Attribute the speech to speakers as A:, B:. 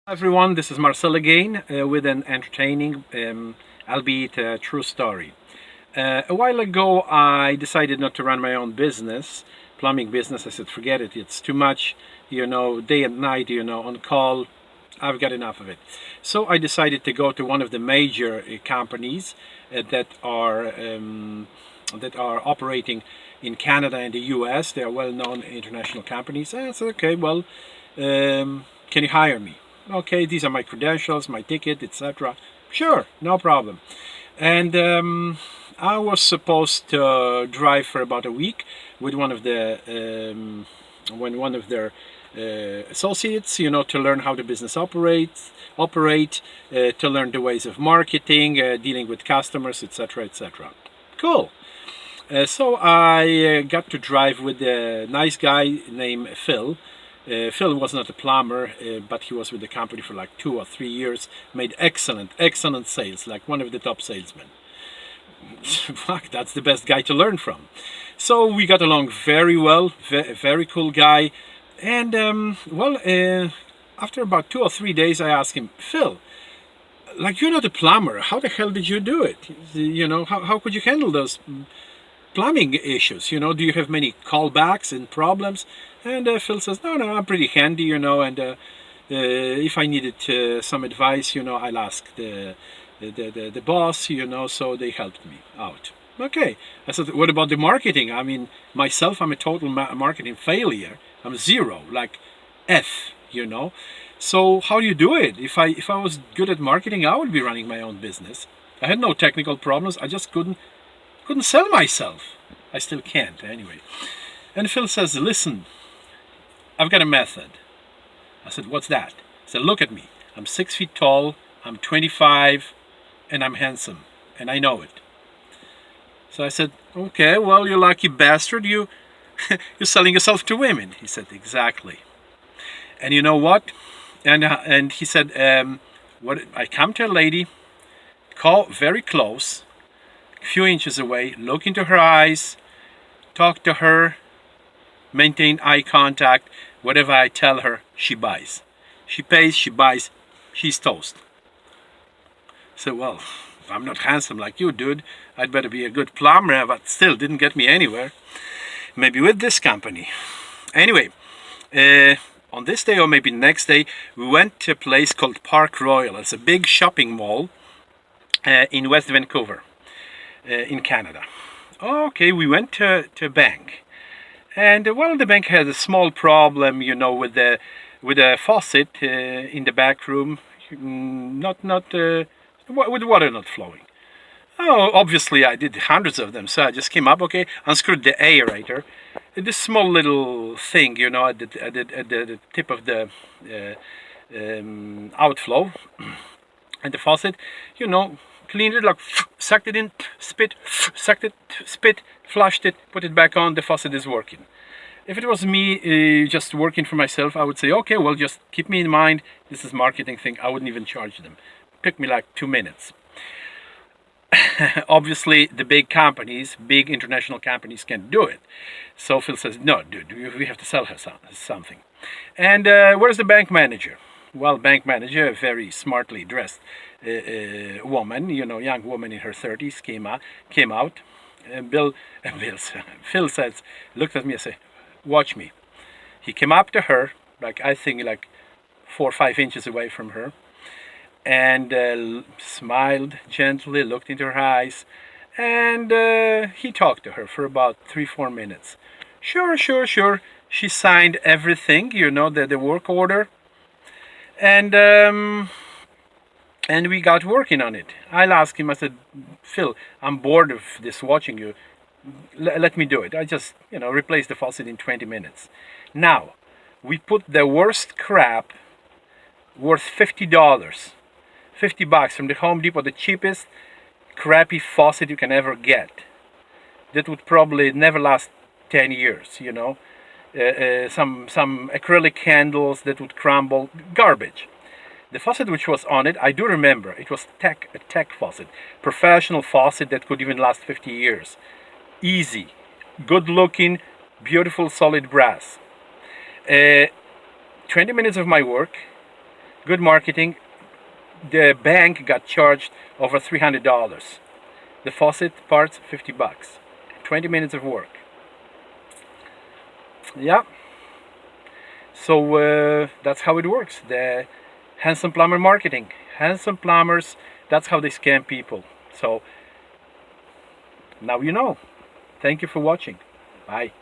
A: Hi everyone, this is Marcel again with an entertaining, albeit true story. A while ago, I decided not to run my own business, plumbing business. I said, forget it, it's too much, day and night, on call. I've got enough of it. So I decided to go to one of the major companies that are operating in Canada and the US. They are well-known international companies. I said, okay, well, can you hire me? Okay, these are my credentials, my ticket, etc. Sure, no problem. And I was supposed to drive for about a week with one of their associates, to learn how the business operate, to learn the ways of marketing, dealing with customers, etc., etc. Cool. So I got to drive with a nice guy named Phil. Phil was not a plumber, but he was with the company for like 2 or 3 years. Made excellent sales, like one of the top salesmen. Fuck, that's the best guy to learn from. So we got along very well. Very cool guy. And after about 2 or 3 days, I asked him, Phil, like you're not a plumber. How the hell did you do it? How could you handle those plumbing issues? Do you have many callbacks and problems? And Phil says, no, I'm pretty handy, and if I needed some advice, I'll ask the boss, so they helped me out. Okay. I said, what about the marketing? I mean, myself, I'm a total marketing failure. I'm zero, like F. So how do you do it? If I was good at marketing, I would be running my own business. I had no technical problems. I just couldn't sell myself. I still can't anyway. And Phil says, listen, I've got a method. I said, what's that? He said, look at me. I'm 6 feet tall, I'm 25, and I'm handsome. And I know it. So I said, okay, well, you lucky bastard, you're selling yourself to women. He said, exactly. And you know what? And he said, what? I come to a lady, call very close, a few inches away, look into her eyes, talk to her, maintain eye contact. Whatever I tell her, she buys. She pays, she buys, she's toast. So, well, if I'm not handsome like you, dude, I'd better be a good plumber, but still didn't get me anywhere. Maybe with this company. Anyway, on this day or maybe the next day, we went to a place called Park Royal. It's a big shopping mall in West Vancouver, in Canada. Okay, we went to a bank. And the bank had a small problem, with the faucet in the back room, with water not flowing. Oh, obviously I did hundreds of them, so I just came up, okay, unscrewed the aerator, this small little thing, at the tip of the outflow, and the faucet, cleaned it, like sucked it in, spit, sucked it, spit, flushed it, put it back on. The faucet is working. If it was me just working for myself, I would say, okay, well, just keep me in mind. This is marketing thing. I wouldn't even charge them. Took me like 2 minutes. Obviously, the big companies, big international companies, can't do it. So Phil says, no, dude, we have to sell her something. And where's the bank manager? Well, bank manager, a very smartly dressed woman, young woman in her 30s, came out. And Phil says, looked at me and said, watch me. He came up to her, I think 4 or 5 inches away from her, and smiled gently, looked into her eyes, and he talked to her for about 3-4 minutes. Sure. She signed everything, the work order, and we got working on it. I'll ask him, I said, Phil, I'm bored of this watching you. Let me do it. I just, replaced the faucet in 20 minutes. Now, we put the worst crap worth $50. $50 from the Home Depot, the cheapest crappy faucet you can ever get. That would probably never last 10 years, some acrylic handles that would crumble, garbage. The faucet which was on it, I do remember, it was a tech faucet, professional faucet that could even last 50 years. Easy, good looking, beautiful solid brass. 20 minutes of my work, good marketing. The bank got charged over $300. The faucet parts, $50. 20 minutes of work. Yeah. So that's how it works. The handsome plumber marketing. Handsome plumbers, that's how they scam people. So now you know. Thank you for watching. Bye.